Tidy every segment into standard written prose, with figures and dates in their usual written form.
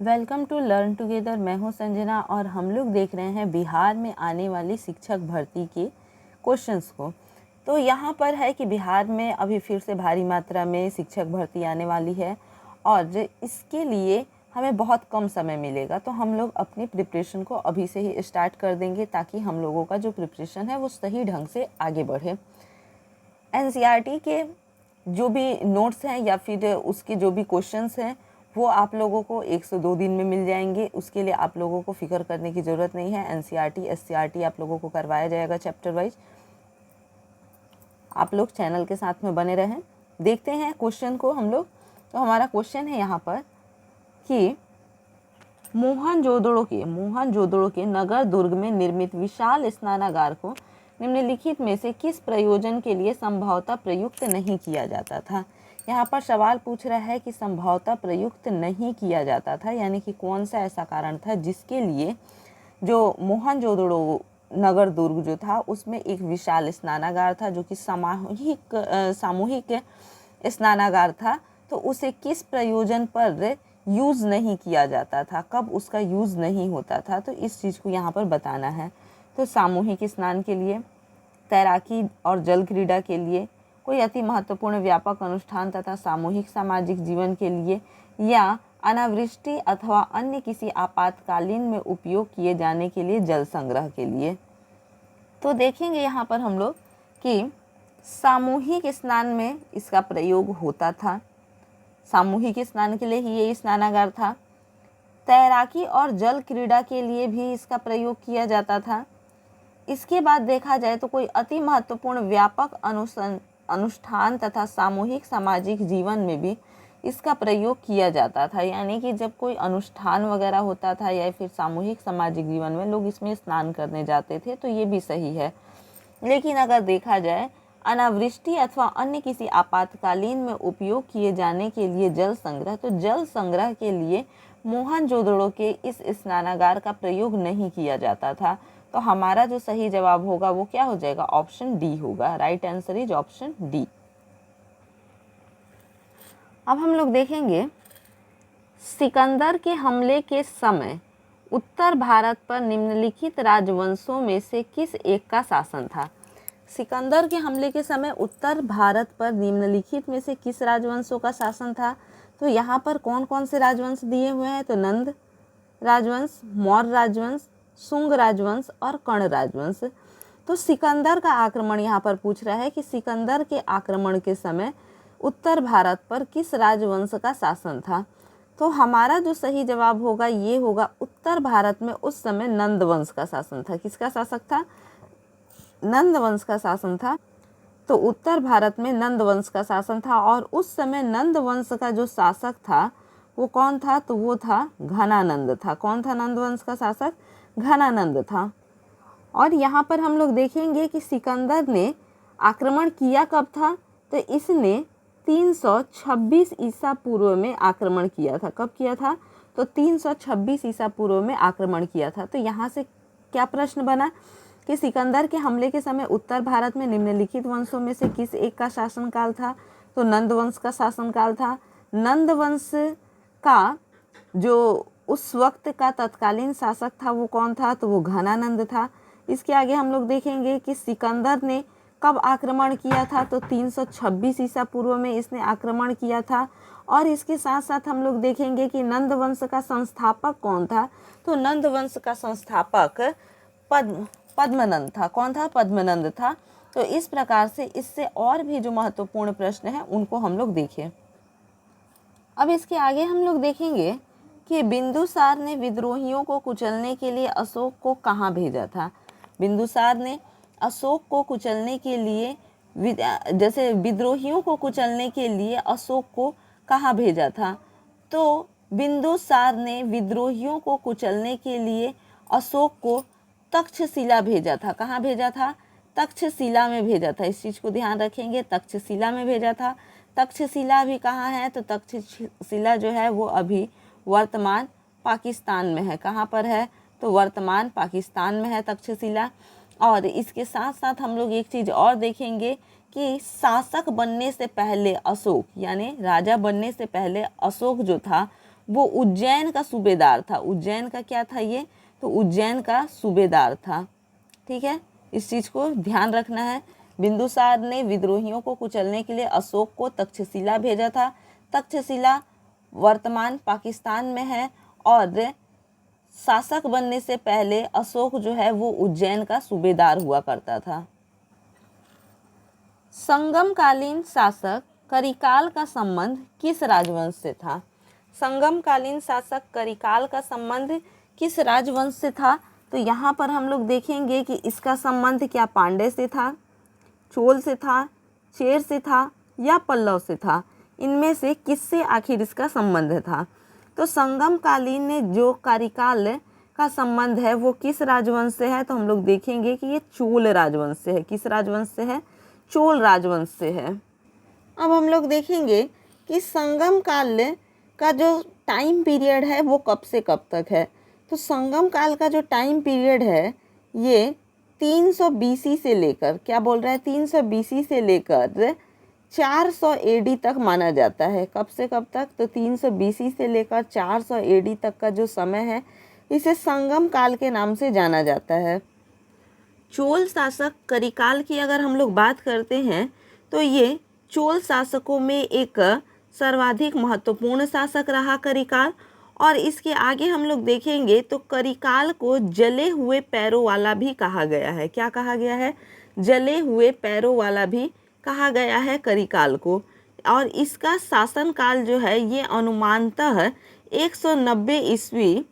Welcome to learn together. मैं हूं संजना और हम लोग देख रहे हैं बिहार में आने वाली शिक्षक भर्ती के क्वेश्चंस को। तो यहाँ पर है कि बिहार में अभी फिर से भारी मात्रा में शिक्षक भर्ती आने वाली है और इसके लिए हमें बहुत कम समय मिलेगा, तो हम लोग अपनी प्रिपरेशन को अभी से ही स्टार्ट कर देंगे ताकि हम लोगों का जो प्रिपरेशन है वो सही ढंग से आगे बढ़े। एनसीईआरटी के जो भी नोट्स हैं या फिर उसके जो भी क्वेश्चंस हैं वो आप लोगों को 102 दिन में मिल जाएंगे। उसके लिए आप लोगों को फिक्र करने की ज़रूरत नहीं है। एनसीईआरटी एससीईआरटी आप लोगों को करवाया जाएगा चैप्टर वाइज। आप लोग चैनल के साथ में बने रहें। देखते हैं क्वेश्चन को हम लोग। तो हमारा क्वेश्चन है यहाँ पर कि मोहनजोदड़ो के नगर दुर्ग में निर्मित विशाल स्नानागार को निम्नलिखित में से किस प्रयोजन के लिए संभवतः प्रयुक्त नहीं किया जाता था। यहाँ पर सवाल पूछ रहा है कि संभवतः प्रयुक्त नहीं किया जाता था, यानी कि कौन सा ऐसा कारण था जिसके लिए जो मोहनजोदड़ो नगर दुर्ग जो था उसमें एक विशाल स्नानागार था जो कि सामूहिक स्नानागार था, तो उसे किस प्रयोजन पर यूज़ नहीं किया जाता था, कब उसका यूज़ नहीं होता था, तो इस चीज़ को यहाँ पर बताना है। तो सामूहिक स्नान के लिए, तैराकी और जल क्रीड़ा के लिए, कोई अति महत्वपूर्ण व्यापक अनुष्ठान तथा सामूहिक सामाजिक जीवन के लिए, या अनावृष्टि अथवा अन्य किसी आपातकालीन में उपयोग किए जाने के लिए, जल संग्रह के लिए। तो देखेंगे यहाँ पर हम लोग कि सामूहिक स्नान में इसका प्रयोग होता था, सामूहिक स्नान के लिए ही ये स्नानागार था। तैराकी और जल क्रीड़ा के लिए भी इसका प्रयोग किया जाता था। इसके बाद देखा जाए तो कोई अति महत्वपूर्ण व्यापक अनुष्ठान तथा सामूहिक सामाजिक जीवन में भी इसका प्रयोग किया जाता था, यानी कि जब कोई अनुष्ठान वगैरह होता था या फिर सामूहिक सामाजिक जीवन में लोग इसमें स्नान करने जाते थे, तो ये भी सही है। लेकिन अगर देखा जाए अनावृष्टि अथवा अन्य किसी आपातकालीन में उपयोग किए जाने के लिए जल संग्रह, तो जल संग्रह के लिए मोहनजोदड़ो के इस स्नानागार का प्रयोग नहीं किया जाता था। तो हमारा जो सही जवाब होगा वो क्या हो जाएगा, ऑप्शन डी होगा। Right answer is option D. अब हम लोग देखेंगे सिकंदर के हमले के समय उत्तर भारत पर निम्नलिखित राजवंशों में से किस एक का शासन था। सिकंदर के हमले के समय उत्तर भारत पर निम्नलिखित में से किस राजवंशों का शासन था। तो यहाँ पर कौन कौन से राजवंश दिए हुए हैं, तो नंद राजवंश, मौर्य राजवंश, शुंग राजवंश और कर्ण राजवंश। तो सिकंदर का आक्रमण यहाँ पर पूछ रहा है कि सिकंदर के आक्रमण के समय उत्तर भारत पर किस राजवंश का शासन था। तो हमारा जो सही जवाब होगा ये होगा, उत्तर भारत में उस समय नंद वंश का शासन था। किसका शासक था, नंद वंश का शासन था। तो उत्तर भारत में नंद वंश का शासन था और उस समय नंद वंश का जो शासक था वो कौन था, तो वो था घनानंद था। कौन था नंद वंश का शासक, घनानंद था। और यहाँ पर हम लोग देखेंगे कि सिकंदर ने आक्रमण किया कब था, तो इसने 326 ईसा पूर्व में आक्रमण किया था। कब किया था, तो 326 ईसा पूर्व में आक्रमण किया था। तो यहाँ से क्या प्रश्न बना कि सिकंदर के हमले के समय उत्तर भारत में निम्नलिखित वंशों में से किस एक का शासनकाल था, तो नंद वंश का शासनकाल था। नंद वंश का जो उस वक्त का तत्कालीन शासक था वो कौन था, तो वो घनानंद था। इसके आगे हम लोग देखेंगे कि सिकंदर ने कब आक्रमण किया था, तो 326 ईसा पूर्व में इसने आक्रमण किया था। और इसके साथ साथ हम लोग देखेंगे कि नंद वंश का संस्थापक कौन था, तो नंद वंश का संस्थापक पद्मनंद था। कौन था, पद्मनंद था। तो इस प्रकार से इससे और भी जो महत्वपूर्ण प्रश्न हैं उनको हम लोग देखें। अब इसके आगे हम लोग देखेंगे कि बिंदुसार ने विद्रोहियों को कुचलने के लिए अशोक को कहाँ भेजा था। बिंदुसार ने अशोक को कुचलने के लिए, जैसे विद्रोहियों को कुचलने के लिए अशोक को कहाँ भेजा था, तो बिंदुसार ने विद्रोहियों को कुचलने के लिए अशोक को तक्षशिला भेजा था। कहाँ भेजा था, तक्षशिला में भेजा था। इस चीज़ को ध्यान रखेंगे, तक्षशिला में भेजा था। तक्षशिला भी कहाँ है, तो तक्षशिला जो है वो अभी वर्तमान पाकिस्तान में है। कहाँ पर है, तो वर्तमान पाकिस्तान में है तक्षशिला। और इसके साथ साथ हम लोग एक चीज़ और देखेंगे कि शासक बनने से पहले अशोक, यानी राजा बनने से पहले अशोक जो था वो उज्जैन का सूबेदार था। उज्जैन का क्या था ये? तो उज्जैन का सूबेदार था। ठीक है, इस चीज़ को ध्यान रखना है। बिंदुसार ने विद्रोहियों को कुचलने के लिए अशोक को तक्षशिला भेजा था। तक्षशिला वर्तमान पाकिस्तान में है और शासक बनने से पहले अशोक जो है वो उज्जैन का सूबेदार हुआ करता था। संगमकालीन शासक करिकाल का संबंध किस राजवंश से था? संगमकालीन शासक करिकाल का संबंध किस राजवंश से था? तो यहाँ पर हम लोग देखेंगे कि इसका संबंध क्या पांड्य से था, चोल से था, चेर से था या पल्लव से था? इनमें से किससे आखिर इसका संबंध था? तो संगमकालीन ने जो करिकाल का संबंध है वो किस राजवंश से है? तो हम लोग देखेंगे कि ये चोल राजवंश से है। किस राजवंश से है? चोल राजवंश से है। अब हम लोग देखेंगे कि संगम काल का जो टाइम पीरियड है वो कब से कब तक है। तो संगम काल का जो टाइम पीरियड है ये 300 BC से लेकर, क्या बोल रहा है, 300 BC से लेकर 400 AD तक माना जाता है। कब से कब तक? तो 300 BC से लेकर 400 AD तक का जो समय है इसे संगम काल के नाम से जाना जाता है। चोल शासक करिकाल की अगर हम लोग बात करते हैं तो ये चोल शासकों में एक सर्वाधिक महत्वपूर्ण शासक रहा करिकाल। और इसके आगे हम लोग देखेंगे तो करिकाल को जले हुए पैरों वाला भी कहा गया है। क्या कहा गया है? जले हुए पैरों वाला भी कहा गया है करिकाल को। और इसका शासनकाल जो है ये अनुमानतः 190 ईस्वी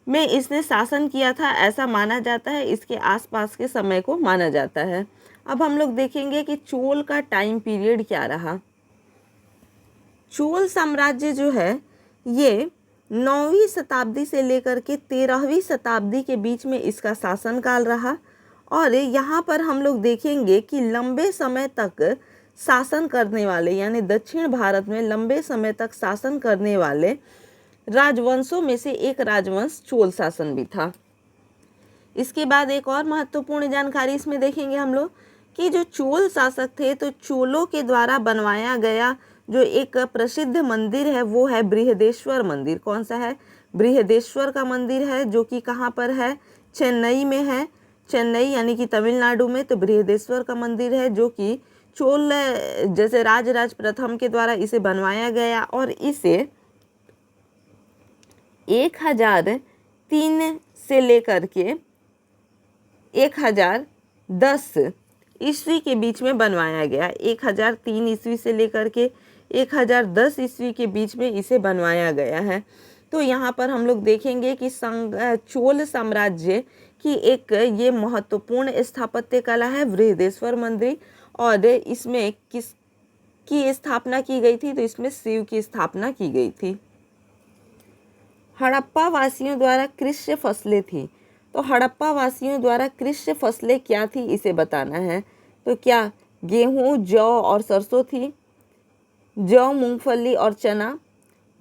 में इसने शासन किया था, ऐसा माना जाता है। इसके आसपास के समय को माना जाता है। अब हम लोग देखेंगे कि चोल का टाइम पीरियड क्या रहा। चोल साम्राज्य जो है ये 9वीं शताब्दी से लेकर के 13वीं शताब्दी के बीच में इसका शासनकाल रहा। और यहाँ पर हम लोग देखेंगे कि लंबे समय तक शासन करने वाले, यानी दक्षिण भारत में लंबे समय तक शासन करने वाले राजवंशों में से एक राजवंश चोल शासन भी था। इसके बाद एक और महत्वपूर्ण जानकारी इसमें देखेंगे हम लोग कि जो चोल शासक थे तो चोलों के द्वारा बनवाया गया जो एक प्रसिद्ध मंदिर है वो है बृहदेश्वर मंदिर। कौन सा है? बृहदेश्वर का मंदिर है, जो कि कहाँ पर है? चेन्नई में है। चेन्नई यानी कि तमिलनाडु में। तो बृहदेश्वर का मंदिर है जो कि चोल जैसे राजराज प्रथम के द्वारा इसे बनवाया गया और इसे 1003 से लेकर के 1010 ईस्वी के बीच में बनवाया गया। 1003 ईस्वी से लेकर के 1010 ईस्वी के बीच में इसे बनवाया गया है। तो यहाँ पर हम लोग देखेंगे कि चोल साम्राज्य की एक ये महत्वपूर्ण स्थापत्य कला है बृहदेश्वर मंदिर। और इसमें किसकी स्थापना की गई थी? तो इसमें शिव की स्थापना की गई थी। हड़प्पा वासियों द्वारा कृषि फसलें थी। तो हड़प्पा वासियों द्वारा कृषि फसलें क्या थी इसे बताना है। तो क्या गेहूँ, जौ और सरसों थी? जौ, मूंगफली और चना,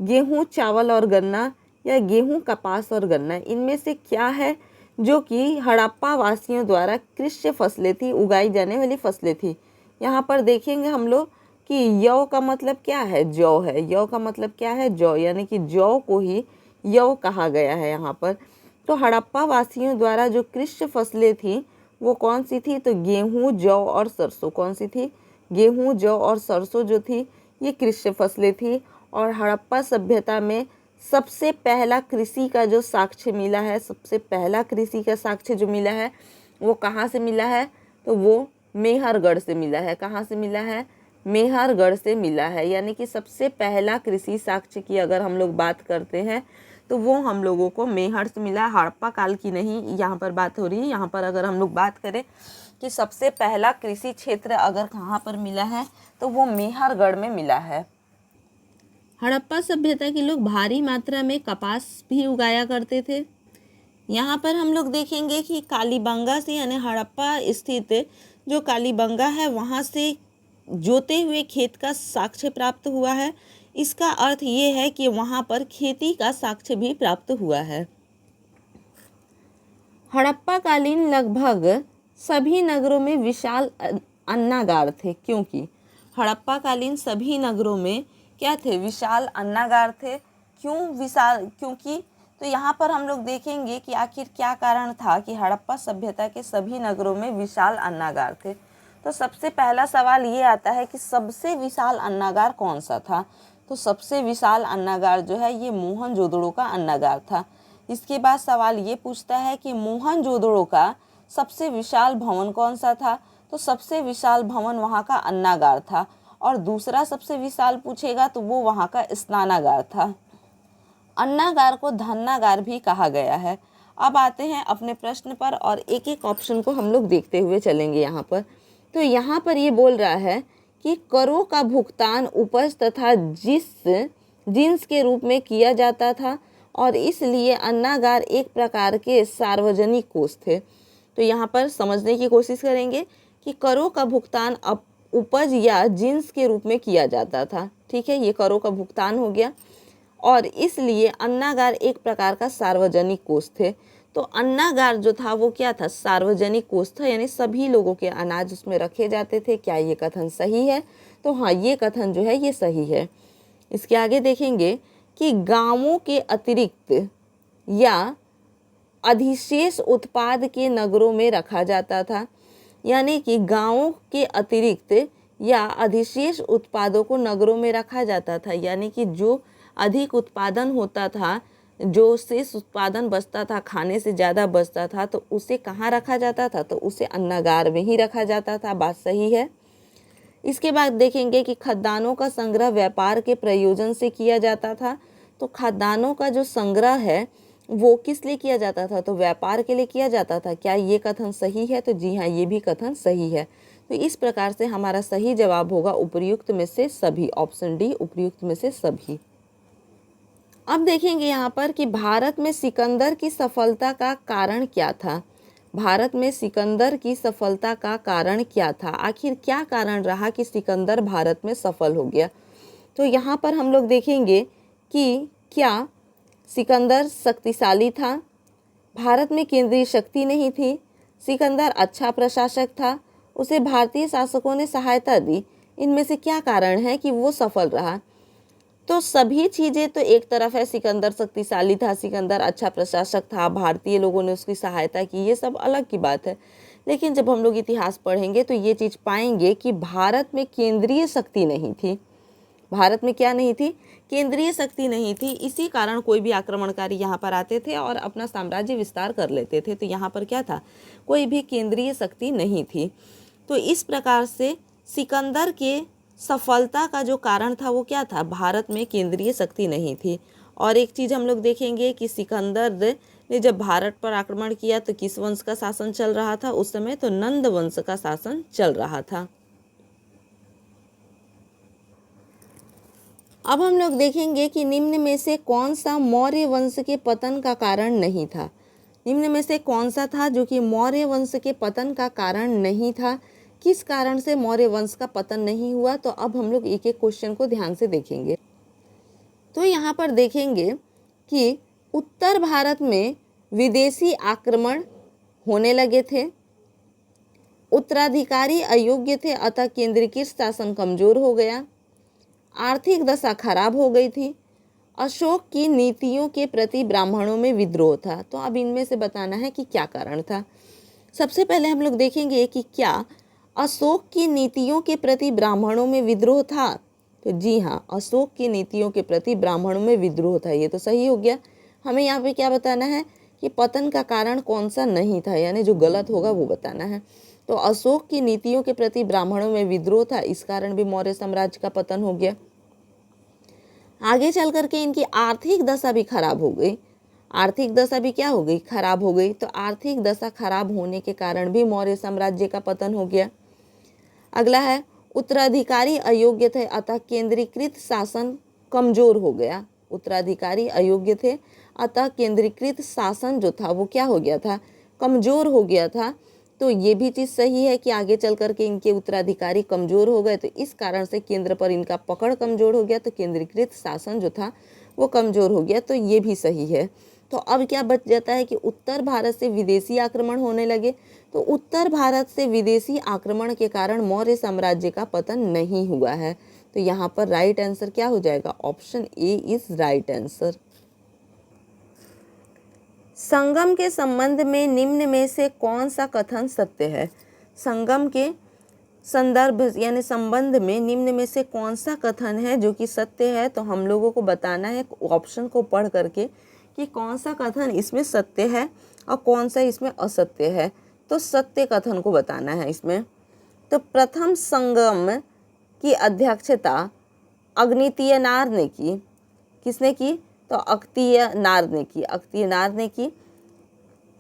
गेहूँ, चावल और गन्ना, या गेहूँ, कपास और गन्ना? इनमें से क्या है जो कि हड़प्पा वासियों द्वारा कृषि फसलें थी, उगाई जाने वाली फसलें थी? यहाँ पर देखेंगे हम लोग कि यौ का मतलब क्या है? जौ है। यौ का मतलब क्या है? जौ, यानी कि जौ को ही यौ कहा गया है यहाँ पर। तो हड़प्पा वासियों द्वारा जो कृषि फसलें थी वो कौन सी थी? तो गेहूँ, जौ और सरसों। कौन सी थी? गेहूँ, जौ और सरसों जो थी ये कृषि फसलें थी। और हड़प्पा सभ्यता में सबसे पहला कृषि का जो साक्ष्य मिला है, सबसे पहला कृषि का साक्ष्य जो मिला है वो कहाँ से मिला है? तो वो मेहरगढ़ से मिला है। कहाँ से मिला है? मेहरगढ़ से मिला है। यानी कि सबसे पहला कृषि साक्ष्य की अगर हम लोग बात करते हैं तो वो हम लोगों को मेहर से मिला है। हड़प्पा काल की नहीं यहाँ पर बात हो रही है। यहाँ पर अगर हम लोग बात करें कि सबसे पहला कृषि क्षेत्र अगर कहाँ पर मिला है तो वो मेहरगढ़ में मिला है। हड़प्पा सभ्यता के लोग भारी मात्रा में कपास भी उगाया करते थे। यहाँ पर हम लोग देखेंगे कि कालीबंगा से, यानी हड़प्पा स्थित जो कालीबंगा है वहाँ से जोते हुए खेत का साक्ष्य प्राप्त हुआ है। इसका अर्थ ये है कि वहाँ पर खेती का साक्ष्य भी प्राप्त हुआ है। हड़प्पा कालीन लगभग सभी नगरों में विशाल अन्नागार थे, क्योंकि हड़प्पा कालीन सभी नगरों में क्या थे? विशाल अन्नागार थे। क्यों विशाल, क्योंकि तो यहाँ पर हम लोग देखेंगे कि आखिर क्या कारण था कि हड़प्पा सभ्यता के सभी नगरों में विशाल अन्नागार थे। तो सबसे पहला सवाल ये आता है कि सबसे विशाल अन्नागार कौन सा था। तो सबसे विशाल अन्नागार जो है ये मोहनजोदड़ो का अन्नागार था। इसके बाद सवाल ये पूछता है कि मोहनजोदड़ो का सबसे विशाल भवन कौन सा था। तो सबसे विशाल भवन वहाँ का अन्नागार था। और दूसरा सबसे विशाल पूछेगा तो वो वहाँ का स्नानागार था। अन्नागार को धन्नागार भी कहा गया है। अब आते हैं अपने प्रश्न पर और एक एक ऑप्शन को हम लोग देखते हुए चलेंगे यहाँ पर। तो यहाँ पर ये बोल रहा है कि करों का भुगतान उपज तथा जिन्स के रूप में किया जाता था और इसलिए अन्नागार एक प्रकार के सार्वजनिक कोष थे। तो यहाँ पर समझने की कोशिश करेंगे कि करों का भुगतान उपज या जिन्स के रूप में किया जाता था। ठीक है, ये करों का भुगतान हो गया और इसलिए अन्नागार एक प्रकार का सार्वजनिक कोष थे। तो अन्नागार जो था वो क्या था, सार्वजनिक कोष था, यानी सभी लोगों के अनाज उसमें रखे जाते थे। क्या ये कथन सही है? तो हाँ, ये कथन जो है ये सही है। इसके आगे देखेंगे कि गांवों के अतिरिक्त या अधिशेष उत्पाद के नगरों में रखा जाता था, यानी कि गांवों के अतिरिक्त या अधिशेष उत्पादों को नगरों में रखा जाता था, यानी कि जो अधिक उत्पादन होता था, जो शेष उत्पादन बचता था, खाने से ज़्यादा बचता था, तो उसे कहाँ रखा जाता था? तो उसे अन्नागार में ही रखा जाता था। बात सही है। इसके बाद देखेंगे कि खाद्यान्नों का संग्रह व्यापार के प्रयोजन से किया जाता था। तो खाद्यान्नों का जो संग्रह है वो किस लिए किया जाता था? तो व्यापार के लिए किया जाता था। क्या ये कथन सही है? तो जी हाँ, ये भी कथन सही है। तो इस प्रकार से हमारा सही जवाब होगा उपर्युक्त में से सभी, ऑप्शन डी, उपर्युक्त में से सभी। अब देखेंगे यहाँ पर कि भारत में सिकंदर की सफलता का कारण क्या था। भारत में सिकंदर की सफलता का कारण क्या था? आखिर क्या कारण रहा कि सिकंदर भारत में सफल हो गया? तो यहाँ पर हम लोग देखेंगे कि क्या सिकंदर शक्तिशाली था, भारत में केंद्रीय शक्ति नहीं थी, सिकंदर अच्छा प्रशासक था, उसे भारतीय शासकों ने सहायता दी। इनमें से क्या कारण है कि वो सफल रहा? तो सभी चीज़ें तो एक तरफ है, सिकंदर शक्तिशाली था, सिकंदर अच्छा प्रशासक था, भारतीय लोगों ने उसकी सहायता की, ये सब अलग की बात है। लेकिन जब हम लोग इतिहास पढ़ेंगे तो ये चीज़ पाएंगे कि भारत में केंद्रीय शक्ति नहीं थी। भारत में क्या नहीं थी? केंद्रीय शक्ति नहीं थी। इसी कारण कोई भी आक्रमणकारी यहाँ पर आते थे और अपना साम्राज्य विस्तार कर लेते थे। तो यहाँ पर क्या था? कोई भी केंद्रीय शक्ति नहीं थी। तो इस प्रकार से सिकंदर के सफलता का जो कारण था वो क्या था? भारत में केंद्रीय शक्ति नहीं थी। और एक चीज़ हम लोग देखेंगे कि सिकंदर ने जब भारत पर आक्रमण किया तो किस वंश का शासन चल रहा था उस समय? तो नंद वंश का शासन चल रहा था। अब हम लोग देखेंगे कि निम्न में से कौन सा मौर्य वंश के पतन का कारण नहीं था। निम्न में से कौन सा था जो कि मौर्य वंश के पतन का कारण नहीं था? किस कारण से मौर्य वंश का पतन नहीं हुआ? तो अब हम लोग एक एक क्वेश्चन को ध्यान से देखेंगे। तो यहाँ पर देखेंगे कि उत्तर भारत में विदेशी आक्रमण होने लगे थे, उत्तराधिकारी अयोग्य थे, अतः केंद्रीकृत शासन कमजोर हो गया, आर्थिक दशा खराब हो गई थी, अशोक की नीतियों के प्रति ब्राह्मणों में विद्रोह था। तो अब इनमें से बताना है कि क्या कारण था। सबसे पहले हम लोग देखेंगे कि क्या अशोक की नीतियों के प्रति ब्राह्मणों में विद्रोह था? तो जी हाँ, अशोक की नीतियों के प्रति ब्राह्मणों में विद्रोह था। ये तो सही हो गया। हमें यहाँ पे क्या बताना है कि पतन का कारण कौन सा नहीं था, यानी जो गलत होगा वो बताना है। तो अशोक की नीतियों के प्रति ब्राह्मणों में विद्रोह था, इस कारण भी मौर्य साम्राज्य का पतन हो गया। आगे चल करके इनकी आर्थिक दशा भी खराब हो गई। आर्थिक दशा भी क्या हो गई? खराब हो गई। तो आर्थिक दशा खराब होने के कारण भी मौर्य साम्राज्य का पतन हो गया। अगला है उत्तराधिकारी अयोग्य थे, अतः केंद्रीकृत शासन कमजोर हो गया। उत्तराधिकारी अयोग्य थे, अतः केंद्रीकृत शासन जो था वो क्या हो गया था? कमजोर हो गया था। तो ये भी चीज़ सही है कि आगे चल करके इनके उत्तराधिकारी कमजोर हो गए, तो इस कारण से केंद्र पर इनका पकड़ कमजोर हो गया, तो केंद्रीकृत शासन जो था वो कमजोर हो गया। तो ये भी सही है। तो अब क्या बच जाता है कि उत्तर भारत से विदेशी आक्रमण होने लगे। तो उत्तर भारत से विदेशी आक्रमण के कारण मौर्य साम्राज्य का पतन नहीं हुआ है। तो यहाँ पर राइट आंसर क्या हो जाएगा, option A is right answer. Sangam के संबंध में निम्न में से कौन सा कथन सत्य है। संगम के संदर्भ यानी संबंध में निम्न में से कौन सा कथन है जो कि सत्य है। तो हम लोगों को बताना है ऑप्शन को पढ़ करके कि कौन सा कथन इसमें सत्य है और कौन सा इसमें असत्य है। तो सत्य कथन को बताना है इसमें। तो प्रथम संगम की अध्यक्षता अग्नितीयनार ने की। किसने की, तो अक्तियनार ने की, अक्तियनार ने की।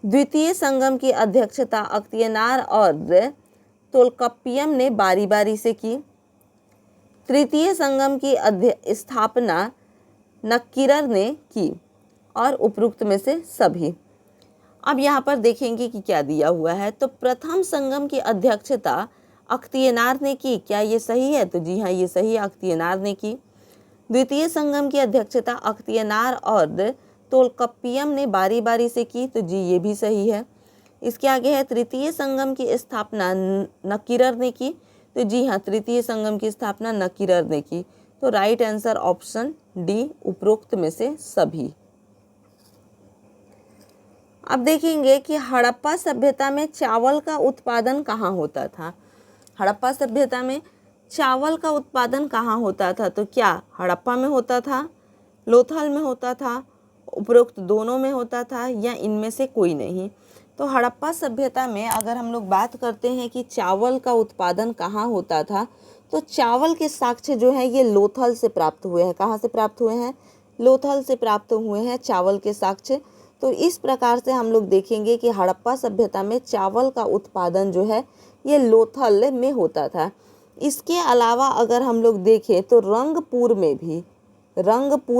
द्वितीय संगम की अध्यक्षता अक्तियनार और तोल्काप्पियम ने बारी बारी से की। तृतीय संगम की स्थापना नक्कीरर ने की और उपरोक्त में से सभी। अब यहाँ पर देखेंगे कि क्या दिया हुआ है। तो प्रथम संगम की अध्यक्षता अख्तियनार ने की, क्या ये सही है, तो जी हाँ ये सही है, अख्तियनार ने की। द्वितीय संगम की अध्यक्षता अख्तियनार और तोल्काप्पियम ने बारी बारी से की, तो जी ये भी सही है। इसके आगे है तृतीय संगम की स्थापना नक्कीरर ने की, तो जी हाँ तृतीय संगम की स्थापना नक्कीरर ने की। तो राइट आंसर ऑप्शन डी, उपरोक्त में से सभी। अब देखेंगे कि हड़प्पा सभ्यता में चावल का उत्पादन कहाँ होता था। हड़प्पा सभ्यता में चावल का उत्पादन कहाँ होता था, तो क्या हड़प्पा में होता था, लोथल में होता था, उपरोक्त दोनों में होता था, या इनमें से कोई नहीं। तो हड़प्पा सभ्यता में अगर हम लोग बात करते हैं कि चावल का उत्पादन कहाँ होता था, तो चावल के साक्ष्य जो है ये लोथल से प्राप्त हुए हैं। कहाँ से प्राप्त हुए हैं, लोथल से प्राप्त हुए हैं चावल के साक्ष्य। तो इस प्रकार से हम लोग देखेंगे कि हड़प्पा सभ्यता में चावल का उत्पादन जो है ये लोथल में होता था। इसके अलावा अगर हम लोग देखें तो रंगपुर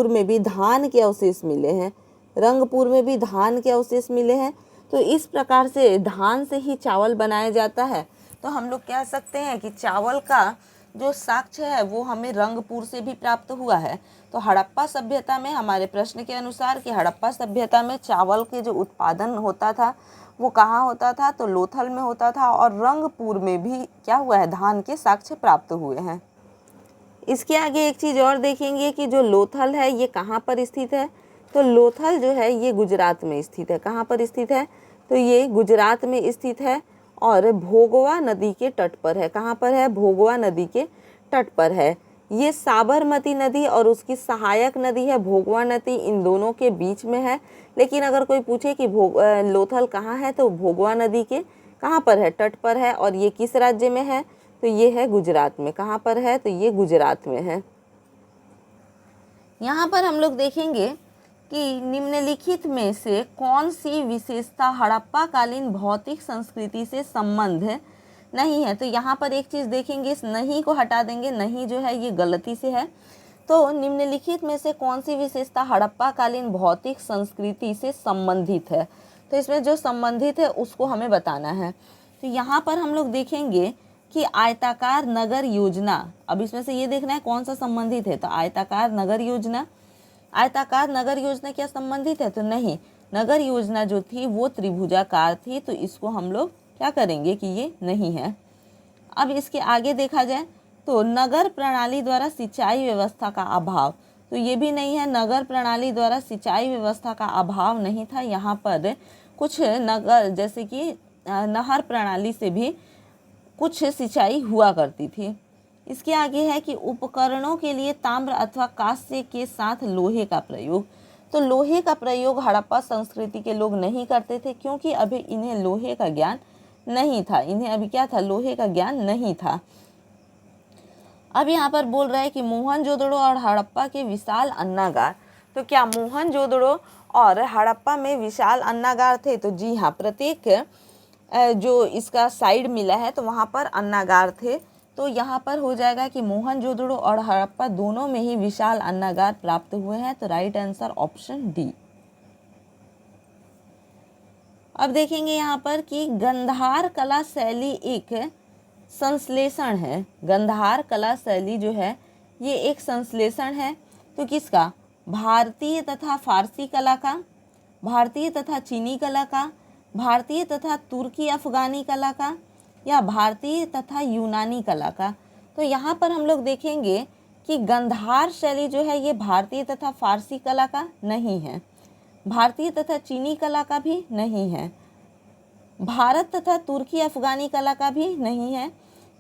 में भी धान के अवशेष मिले हैं। रंगपुर में भी धान के अवशेष मिले हैं। तो इस प्रकार से धान से ही चावल बनाया जाता है। तो हम लोग कह सकते हैं कि चावल का जो साक्ष्य है वो हमें रंगपुर से भी प्राप्त हुआ है। तो हड़प्पा सभ्यता में हमारे प्रश्न के अनुसार कि हड़प्पा सभ्यता में चावल के जो उत्पादन होता था वो कहाँ होता था, तो लोथल में होता था, और रंगपुर में भी क्या हुआ है, धान के साक्ष्य प्राप्त हुए हैं। इसके आगे एक चीज़ और देखेंगे कि जो लोथल है ये कहाँ पर स्थित है। तो लोथल जो है ये गुजरात में स्थित है। कहाँ पर स्थित है, तो ये गुजरात में स्थित है और भोगवा नदी के तट पर है। कहाँ पर है, भोगवा नदी के तट पर है। ये साबरमती नदी और उसकी सहायक नदी है भोगवा नदी, इन दोनों के बीच में है। लेकिन अगर कोई पूछे कि लोथल कहाँ है, तो भोगवा नदी के कहाँ पर है, तट पर है, और ये किस राज्य में है, तो ये है गुजरात में। कहाँ पर है, तो ये गुजरात में है। यहाँ पर हम लोग देखेंगे कि निम्नलिखित में से कौन सी विशेषता हड़प्पा कालीन भौतिक संस्कृति से संबंध नहीं है। तो यहाँ पर एक चीज़ देखेंगे, इस नहीं को हटा देंगे, नहीं जो है ये गलती से है। तो निम्नलिखित में से कौन सी विशेषता हड़प्पा कालीन भौतिक संस्कृति से संबंधित है। तो इसमें जो संबंधित है उसको हमें बताना है। तो यहाँ पर हम लोग देखेंगे कि आयताकार नगर योजना, अब इसमें से ये देखना है कौन सा संबंधित है। तो आयताकार नगर योजना, आयताकार नगर योजना क्या संबंधित है, तो नहीं, नगर योजना जो थी वो त्रिभुजाकार थी। तो इसको हम लोग क्या करेंगे कि ये नहीं है। अब इसके आगे देखा जाए तो नगर प्रणाली द्वारा सिंचाई व्यवस्था का अभाव, तो ये भी नहीं है, नगर प्रणाली द्वारा सिंचाई व्यवस्था का अभाव नहीं था। यहाँ पर कुछ नगर जैसे कि नहर प्रणाली से भी कुछ सिंचाई हुआ करती थी। इसके आगे है कि उपकरणों के लिए ताम्र अथवा कांस्य के साथ लोहे का प्रयोग। तो लोहे का प्रयोग हड़प्पा संस्कृति के लोग नहीं करते थे, क्योंकि अभी इन्हें लोहे का ज्ञान नहीं था। इन्हें अभी क्या था, लोहे का ज्ञान नहीं था। अब यहाँ पर बोल रहा है कि मोहनजोदड़ो और हड़प्पा के विशाल अन्नागार। तो क्या मोहनजोदड़ो और हड़प्पा में विशाल अन्नागार थे, तो जी हाँ, प्रत्येक जो इसका साइड मिला है तो वहाँ पर अन्नागार थे। तो यहाँ पर हो जाएगा कि मोहनजोदड़ो और हड़प्पा दोनों में ही विशाल अन्नागार प्राप्त हुए हैं। तो राइट आंसर ऑप्शन डी। अब देखेंगे यहाँ पर कि गंधार कला शैली एक संश्लेषण है। गंधार कला शैली जो है ये एक संश्लेषण है। तो किसका, भारतीय तथा फारसी कला का, भारतीय तथा चीनी कला का, भारतीय तथा तुर्की अफगानी कला का, या भारतीय तथा यूनानी कला का। तो यहाँ पर हम लोग देखेंगे कि गंधार शैली जो है ये भारतीय तथा फारसी कला का नहीं है, भारतीय तथा चीनी कला का भी नहीं है, भारत तथा तुर्की अफगानी कला का भी नहीं है,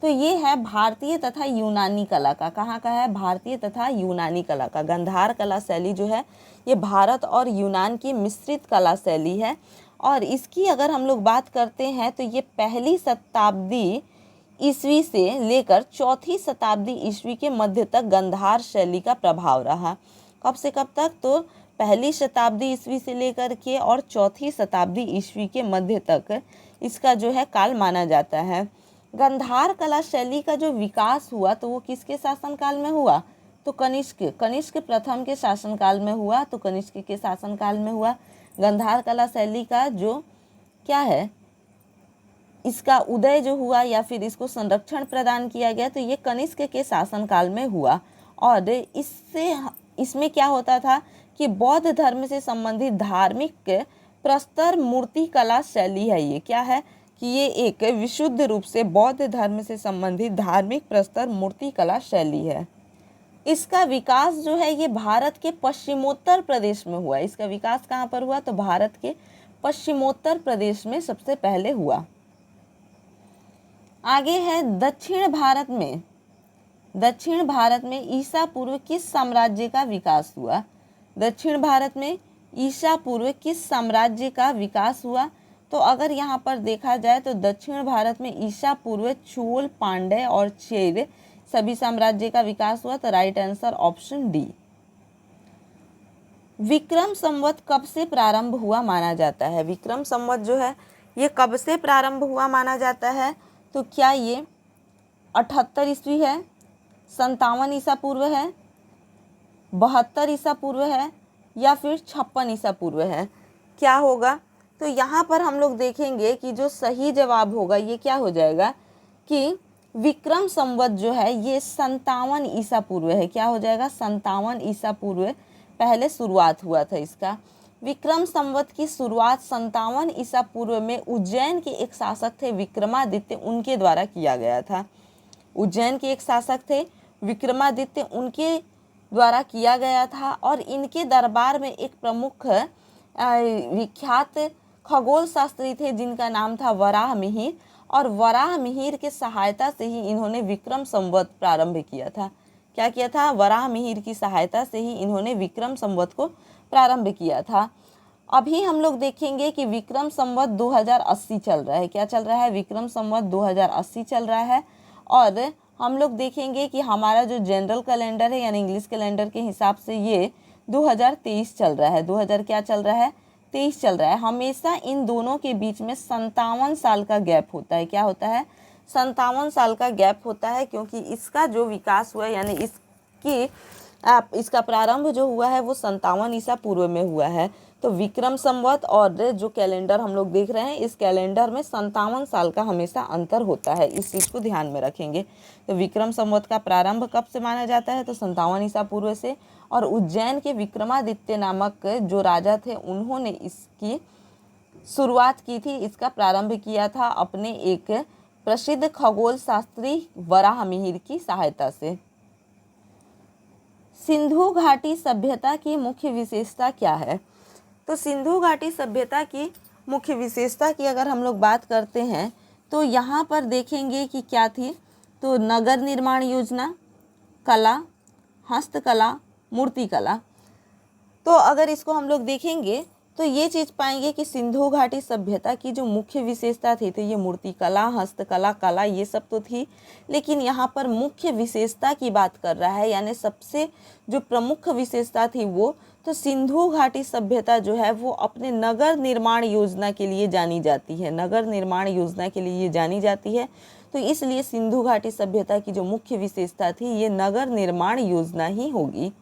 तो ये है भारतीय तथा यूनानी कला का। कहाँ का है? भारतीय तथा यूनानी कला का। गंधार कला शैली जो है ये भारत और यूनान की मिश्रित कला शैली है। और इसकी अगर हम लोग बात करते हैं तो ये पहली शताब्दी ईस्वी से लेकर चौथी शताब्दी ईस्वी के मध्य तक गंधार शैली का प्रभाव रहा। कब से कब तक? तो पहली शताब्दी ईस्वी से लेकर के और चौथी शताब्दी ईस्वी के मध्य तक इसका जो है काल माना जाता है। गंधार कला शैली का जो विकास हुआ तो वो किसके शासनकाल में हुआ? तो कनिष्क प्रथम के शासनकाल में हुआ। तो कनिष्क के शासनकाल में हुआ। गंधार कला शैली का जो क्या है, इसका उदय जो हुआ या फिर इसको संरक्षण प्रदान किया गया तो ये कनिष्क के शासनकाल में हुआ। और इसमें क्या होता था कि बौद्ध धर्म से संबंधित धार्मिक प्रस्तर मूर्ति कला शैली है। ये क्या है कि ये एक विशुद्ध रूप से बौद्ध धर्म से संबंधित धार्मिक प्रस्तर मूर्ति कला शैली है। इसका विकास जो है ये भारत के पश्चिमोत्तर प्रदेश में हुआ। इसका विकास कहाँ पर हुआ? तो भारत के पश्चिमोत्तर प्रदेश में सबसे पहले हुआ। आगे है दक्षिण भारत में ईसा पूर्व किस साम्राज्य का विकास हुआ? दक्षिण भारत में ईसा पूर्व किस साम्राज्य का विकास हुआ? तो अगर यहाँ पर देखा जाए तो दक्षिण भारत में ईसा पूर्व चोल, पांड्य और चेर सभी साम्राज्य का विकास हुआ। तो right answer option D. Vikram Samvat कब से प्रारंभ हुआ माना जाता है? विक्रम संवत जो है ये कब से प्रारंभ हुआ माना जाता है? तो क्या ये 78 ईस्वी है, 57 ईसा पूर्व है, 72 ईसा पूर्व है या फिर 56 ईसा पूर्व है? क्या होगा? तो यहाँ पर हम लोग देखेंगे कि जो सही जवाब होगा ये क्या हो जाएगा कि विक्रम संवत जो है ये 57 ईसा पूर्व है। क्या हो जाएगा? 57 ईसा पूर्व पहले शुरुआत हुआ था इसका। विक्रम संवत की शुरुआत 57 ईसा पूर्व में उज्जैन के एक शासक थे विक्रमादित्य, उनके द्वारा किया गया था। उज्जैन के एक शासक थे विक्रमादित्य, उनके द्वारा किया गया था। और इनके दरबार में एक प्रमुख विख्यात खगोल शास्त्री थे जिनका नाम था वराह मिहिर। और वराह मिहिर के सहायता से ही इन्होंने विक्रम संवत प्रारंभ किया था। क्या किया था? वराह मिहिर की सहायता से ही इन्होंने विक्रम संवत को प्रारंभ किया था। अभी हम लोग देखेंगे कि विक्रम संवत 2080 चल रहा है। क्या चल रहा है? विक्रम संवत 2080 चल रहा है। और हम लोग देखेंगे कि हमारा जो जनरल कैलेंडर है यानी इंग्लिश कैलेंडर के हिसाब से ये 2023 चल रहा है। 2000 क्या चल रहा है? 23 चल रहा है। हमेशा इन दोनों के बीच में 57 साल का गैप होता है। क्या होता है? 57 साल का गैप होता है, क्योंकि इसका जो विकास हुआ यानी इसका प्रारंभ जो हुआ है वो 57 ईसा पूर्व में हुआ है। तो विक्रम संवत और जो कैलेंडर हम लोग देख रहे हैं इस कैलेंडर में 57 साल का हमेशा अंतर होता है। इस चीज़ को ध्यान में रखेंगे। तो विक्रम संवत का प्रारंभ कब से माना जाता है? तो 57 ईसा पूर्व से। और उज्जैन के विक्रमादित्य नामक जो राजा थे उन्होंने इसकी शुरुआत की थी, इसका प्रारंभ किया था अपने एक प्रसिद्ध खगोल शास्त्री वराह मिहिर की सहायता से। सिंधु घाटी सभ्यता की मुख्य विशेषता क्या है? तो सिंधु घाटी सभ्यता की मुख्य विशेषता की अगर हम लोग बात करते हैं तो यहाँ पर देखेंगे कि क्या थी। तो नगर निर्माण योजना, कला, हस्तकला, मूर्तिकला। तो अगर इसको हम लोग देखेंगे तो ये चीज़ पाएंगे कि सिंधु घाटी सभ्यता की जो मुख्य विशेषता थी तो ये मूर्तिकला, हस्तकला, कला ये सब तो थी, लेकिन यहाँ पर मुख्य विशेषता की बात कर रहा है यानी सबसे जो प्रमुख विशेषता थी वो, तो सिंधु घाटी सभ्यता जो है वो अपने नगर निर्माण योजना के लिए जानी जाती है। नगर निर्माण योजना के लिए ये जानी जाती है। तो इसलिए सिंधु घाटी सभ्यता की जो मुख्य विशेषता थी ये नगर निर्माण योजना ही होगी।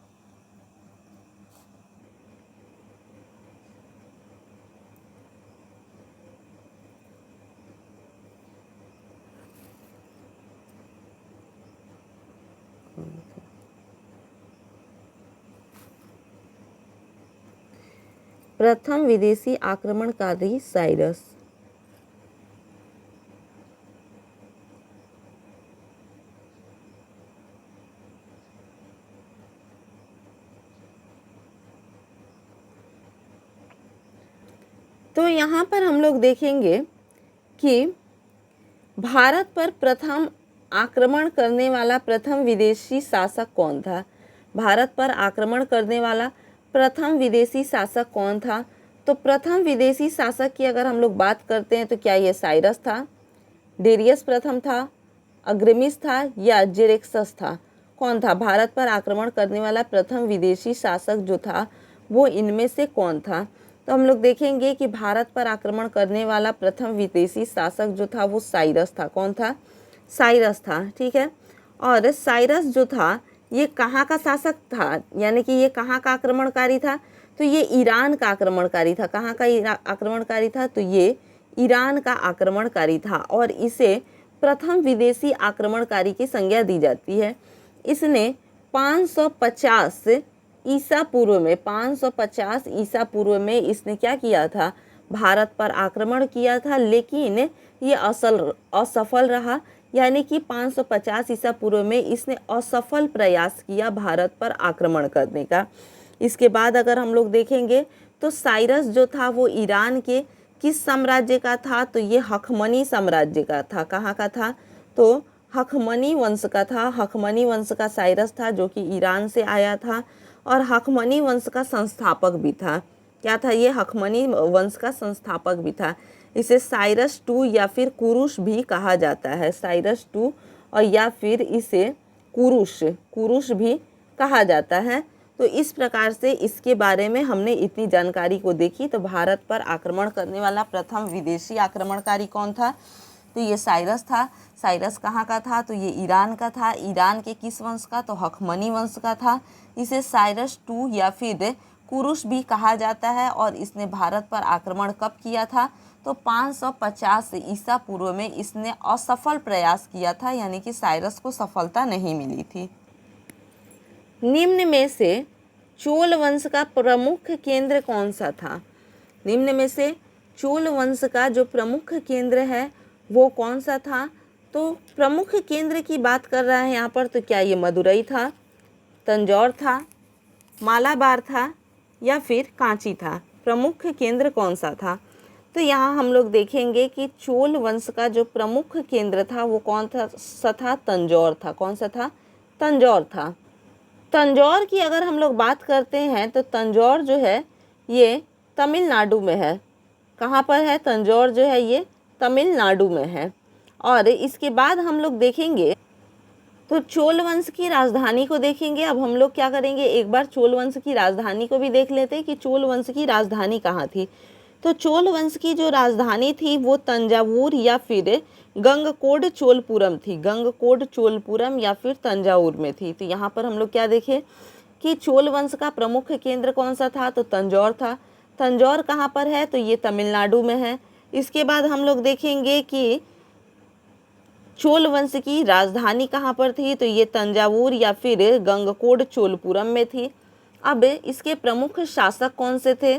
प्रथम विदेशी आक्रमणकारी साइरस। तो यहाँ पर हम लोग देखेंगे कि भारत पर प्रथम आक्रमण करने वाला प्रथम विदेशी शासक कौन था। भारत पर आक्रमण करने वाला प्रथम विदेशी शासक कौन था। तो प्रथम विदेशी शासक की अगर हम लोग बात करते हैं तो क्या ये साइरस था, डेरियस प्रथम था, अग्रमिस था या जेरेक्सस था। कौन था भारत पर आक्रमण करने वाला प्रथम विदेशी शासक जो था वो इनमें से कौन था। तो हम लोग देखेंगे कि भारत पर आक्रमण करने वाला प्रथम विदेशी शासक जो था वो साइरस था। कौन था, साइरस था। ठीक है, और साइरस जो था ये कहाँ का शासक था, यानी कि ये कहाँ का आक्रमणकारी था। तो ये ईरान का आक्रमणकारी था। कहाँ का आक्रमणकारी था, तो ये ईरान का आक्रमणकारी था और इसे प्रथम विदेशी आक्रमणकारी की संज्ञा दी जाती है। इसने 550 ईसा पूर्व में 550 ईसा पूर्व में इसने क्या किया था, भारत पर आक्रमण किया था, लेकिन ये असफल रहा। यानी कि 550 ईसा पूर्व में इसने असफल प्रयास किया भारत पर आक्रमण करने का। इसके बाद अगर हम लोग देखेंगे तो साइरस जो था वो ईरान के किस साम्राज्य का था, तो ये हखमनी साम्राज्य का था। कहाँ का था, तो हखमनी वंश का था। हखमनी वंश का साइरस था जो कि ईरान से आया था और हखमनी वंश का संस्थापक भी था। क्या था ये, हखमनी वंश का संस्थापक भी था। इसे साइरस टू या फिर कुरुश भी कहा जाता है। साइरस टू और या फिर इसे कुरुश भी कहा जाता है। तो इस प्रकार से इसके बारे में हमने इतनी जानकारी को देखी। तो भारत पर आक्रमण करने वाला प्रथम विदेशी आक्रमणकारी कौन था, तो ये साइरस था। साइरस कहाँ का था, तो ये ईरान का था। ईरान के किस वंश का, तो हखमनी वंश का था। इसे साइरस टू या फिर कुरुश भी कहा जाता है और इसने भारत पर आक्रमण कब किया था, तो 550 ईसा पूर्व में इसने असफल प्रयास किया था, यानी कि साइरस को सफलता नहीं मिली थी। निम्न में से चोल वंश का प्रमुख केंद्र कौन सा था। निम्न में से चोल वंश का जो प्रमुख केंद्र है वो कौन सा था। तो प्रमुख केंद्र की बात कर रहा है यहाँ पर, तो क्या ये मदुरई था, तंजौर था, मालाबार था या फिर कांची था। प्रमुख केंद्र कौन सा था, तो यहाँ हम लोग देखेंगे कि चोल वंश का जो प्रमुख केंद्र था वो कौन सा था, तंजौर था। कौन सा था, तंजौर था। तंजौर की अगर हम लोग बात करते हैं तो तंजौर जो है ये तमिलनाडु में है। कहाँ पर है, तंजौर जो है ये तमिलनाडु में है। और इसके बाद हम लोग देखेंगे तो चोल वंश की राजधानी को देखेंगे। अब हम लोग क्या करेंगे, एक बार चोल वंश की राजधानी को भी देख लेते हैं कि चोल वंश की राजधानी कहाँ थी। तो चोल वंश की जो राजधानी थी वो तंजावुर या फिर गंगकोड चोलपुरम थी। गंगकोड चोलपुरम या फिर तंजावुर में थी। तो यहाँ पर हम लोग क्या देखें कि चोल वंश का प्रमुख केंद्र कौन सा था, तो तंजौर था। तंजौर कहाँ पर है, तो ये तमिलनाडु में है। इसके बाद हम लोग देखेंगे कि चोल वंश की राजधानी कहाँ पर थी, तो ये तंजावुर या फिर गंगकोड चोलपुरम में थी। अब इसके प्रमुख शासक कौन से थे।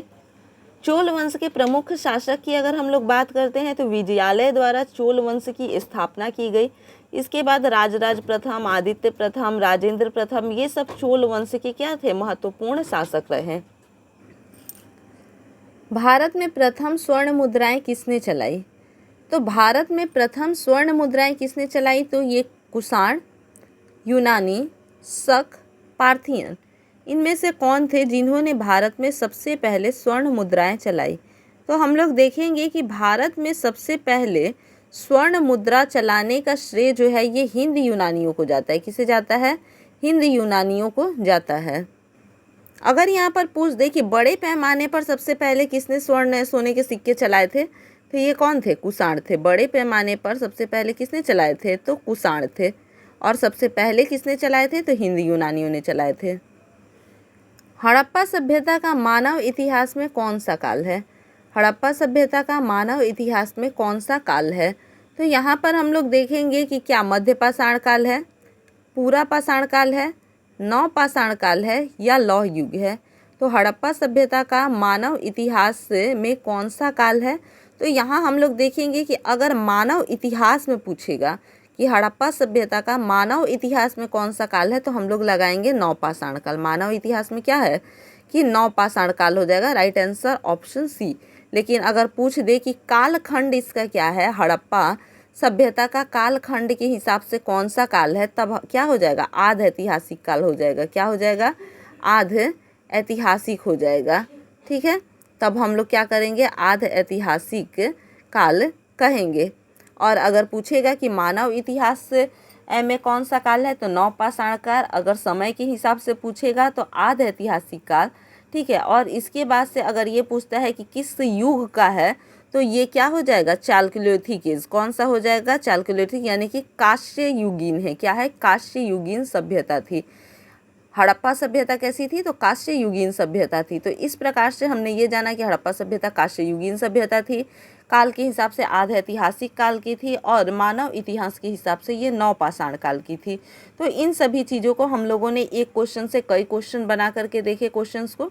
चोल वंश के प्रमुख शासक की अगर हम लोग बात करते हैं तो विजयालय द्वारा चोल वंश की स्थापना की गई। इसके बाद राजराज प्रथम, आदित्य प्रथम, राजेंद्र प्रथम, ये सब चोल वंश के क्या थे, महत्वपूर्ण शासक रहे। भारत में प्रथम स्वर्ण मुद्राएं किसने चलाई। तो भारत में प्रथम स्वर्ण मुद्राएं किसने चलाई, तो ये कुषाण, यूनानी, शक, पार्थियन, इनमें से कौन थे जिन्होंने भारत में सबसे पहले स्वर्ण मुद्राएं चलाई। तो हम लोग देखेंगे कि भारत में सबसे पहले स्वर्ण मुद्रा चलाने का श्रेय जो है ये हिंद यूनानियों को जाता है। किसे जाता है, हिंद यूनानियों को जाता है। अगर यहाँ पर पूछ दे कि बड़े पैमाने पर सबसे पहले किसने स्वर्ण सोने के सिक्के चलाए थे, तो ये कौन थे, कुषाण थे। बड़े पैमाने पर सबसे पहले किसने चलाए थे, तो कुषाण थे। और सबसे पहले किसने चलाए थे, तो हिंद यूनानियों ने चलाए थे। हड़प्पा सभ्यता का मानव इतिहास में कौन सा काल है। हड़प्पा सभ्यता का मानव इतिहास में कौन सा काल है, तो यहाँ पर हम लोग देखेंगे कि क्या मध्य पाषाण काल है, पूरा पाषाण काल है, नव पाषाण काल है या लौह युग है। तो हड़प्पा सभ्यता का मानव इतिहास में कौन सा काल है, तो यहाँ हम लोग देखेंगे कि अगर मानव इतिहास में पूछेगा कि हड़प्पा सभ्यता का मानव इतिहास में कौन सा काल है, तो हम लोग लगाएंगे नवपाषाण काल। मानव इतिहास में क्या है कि नवपाषाण काल हो जाएगा, राइट आंसर ऑप्शन सी। लेकिन अगर पूछ दे कि कालखंड इसका क्या है, हड़प्पा सभ्यता का कालखंड के हिसाब से कौन सा काल है, तब क्या हो जाएगा, आध ऐतिहासिक काल हो जाएगा। क्या हो जाएगा, आध ऐतिहासिक हो जाएगा। ठीक है, तब हम लोग क्या करेंगे, आध ऐतिहासिक काल कहेंगे। और अगर पूछेगा कि मानव इतिहास में कौन सा काल है, तो नवपाषाण काल। अगर समय के हिसाब से पूछेगा तो आध ऐतिहासिक काल। ठीक है, और इसके बाद से अगर ये पूछता है कि किस युग का है, तो ये क्या हो जाएगा, चालुक्योलिथिक एज। कौन सा हो जाएगा, चालुक्योलिथिक, यानी कि कांस्य युगीन है। क्या है, कांस्य युगीन सभ्यता थी। हड़प्पा सभ्यता कैसी थी, तो कांस्य युगीन सभ्यता थी। तो इस प्रकार से हमने ये जाना कि हड़प्पा सभ्यता कांस्य युगीन सभ्यता थी, काल के हिसाब से आध ऐतिहासिक काल की थी, और मानव इतिहास के हिसाब से ये नवपाषाण काल की थी। तो इन सभी चीज़ों को हम लोगों ने एक क्वेश्चन से कई क्वेश्चन बना करके देखे क्वेश्चंस को।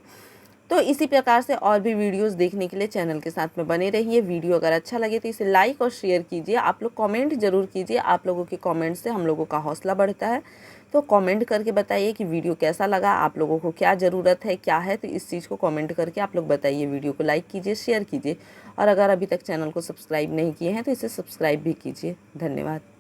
तो इसी प्रकार से और भी वीडियोस देखने के लिए चैनल के साथ में बने रहिए। वीडियो अगर अच्छा लगे तो इसे लाइक और शेयर कीजिए। आप लोग कमेंट जरूर कीजिए, आप लोगों के कमेंट से हम लोगों का हौसला बढ़ता है। तो कमेंट करके बताइए कि वीडियो कैसा लगा, आप लोगों को क्या ज़रूरत है, क्या है, तो इस चीज़ को कमेंट करके आप लोग बताइए। वीडियो को लाइक कीजिए, शेयर कीजिए, और अगर अभी तक चैनल को सब्सक्राइब नहीं किए हैं तो इसे सब्सक्राइब भी कीजिए। धन्यवाद।